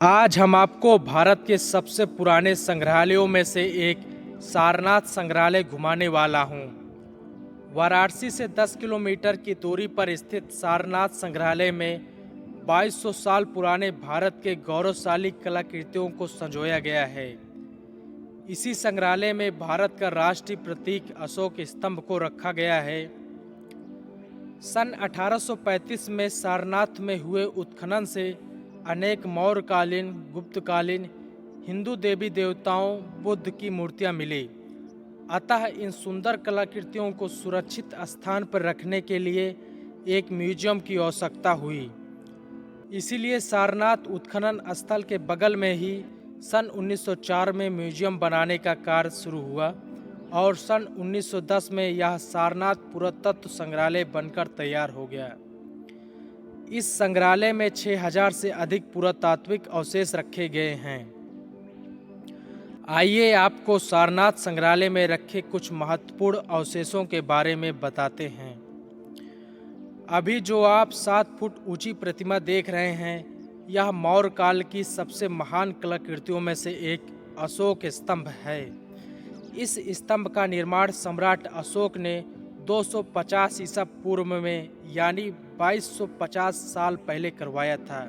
आज हम आपको भारत के सबसे पुराने संग्रहालयों में से एक सारनाथ संग्रहालय घुमाने वाला हूँ। वाराणसी से 10 किलोमीटर की दूरी पर स्थित सारनाथ संग्रहालय में 2200 साल पुराने भारत के गौरवशाली कलाकृतियों को संजोया गया है। इसी संग्रहालय में भारत का राष्ट्रीय प्रतीक अशोक स्तंभ को रखा गया है। सन 1835 में सारनाथ में हुए उत्खनन से अनेक मौर्यकालीन, गुप्तकालीन हिंदू देवी देवताओं, बुद्ध की मूर्तियां मिली। अतः इन सुंदर कलाकृतियों को सुरक्षित स्थान पर रखने के लिए एक म्यूजियम की आवश्यकता हुई। इसीलिए सारनाथ उत्खनन स्थल के बगल में ही सन 1904 में म्यूजियम बनाने का कार्य शुरू हुआ और सन 1910 में यह सारनाथ पुरातत्व संग्रहालय बनकर तैयार हो गया। इस संग्रहालय में 6000 से अधिक पुरातात्विक अवशेष रखे गए हैं। आइए आपको सारनाथ संग्रहालय में रखे कुछ महत्वपूर्ण अवशेषों के बारे में बताते हैं। अभी जो आप 7 फुट ऊंची प्रतिमा देख रहे हैं, यह मौर्य काल की सबसे महान कलाकृतियों में से एक अशोक स्तंभ है। इस स्तंभ का निर्माण सम्राट अशोक ने 250 ईसा पूर्व में यानी 2250 साल पहले करवाया था।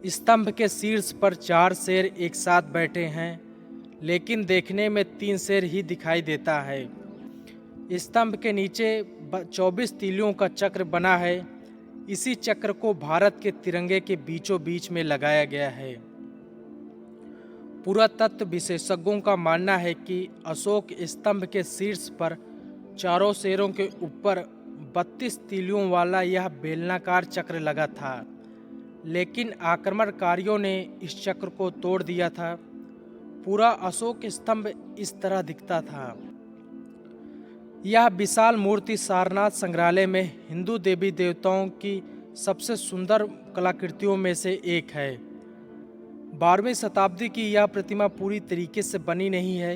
स्तंभ के शीर्ष पर 4 शेर एक साथ बैठे हैं, लेकिन देखने में 3 शेर ही दिखाई देता है। स्तंभ के नीचे 24 तीलियों का चक्र बना है। इसी चक्र को भारत के तिरंगे के बीचों बीच में लगाया गया है। पुरातत्व विशेषज्ञों का मानना है कि अशोक स्तंभ के शीर्ष पर चारों शेरों के ऊपर 32 तीलियों वाला यह बेलनाकार चक्र लगा था, लेकिन आक्रमणकारियों ने इस चक्र को तोड़ दिया था। पूरा अशोक स्तंभ इस तरह दिखता था। यह विशाल मूर्ति सारनाथ संग्रहालय में हिंदू देवी देवताओं की सबसे सुंदर कलाकृतियों में से एक है। 12वीं शताब्दी की यह प्रतिमा पूरी तरीके से बनी नहीं है।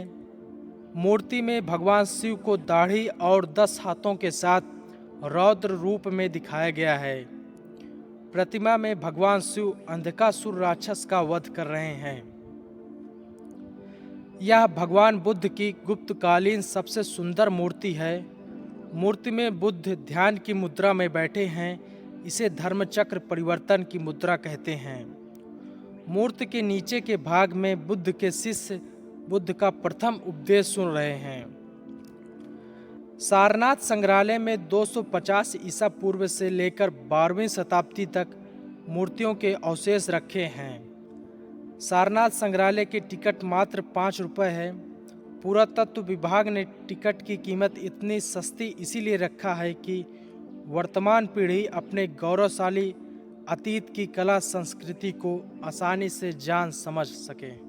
मूर्ति में भगवान शिव को दाढ़ी और 10 हाथों के साथ रौद्र रूप में दिखाया गया है। प्रतिमा में भगवान शिव अंधकासुर राक्षस का वध कर रहे हैं। यह भगवान बुद्ध की गुप्तकालीन सबसे सुंदर मूर्ति है। मूर्ति में बुद्ध ध्यान की मुद्रा में बैठे हैं। इसे धर्मचक्र परिवर्तन की मुद्रा कहते हैं। मूर्ति के नीचे के भाग में बुद्ध के शिष्य बुद्ध का प्रथम उपदेश सुन रहे हैं। सारनाथ संग्रहालय में 250 ईसा पूर्व से लेकर 12वीं शताब्दी तक मूर्तियों के अवशेष रखे हैं। सारनाथ संग्रहालय की टिकट मात्र 5 रुपये है। पुरातत्व विभाग ने टिकट की कीमत इतनी सस्ती इसीलिए रखा है कि वर्तमान पीढ़ी अपने गौरवशाली अतीत की कला संस्कृति को आसानी से जान समझ सके।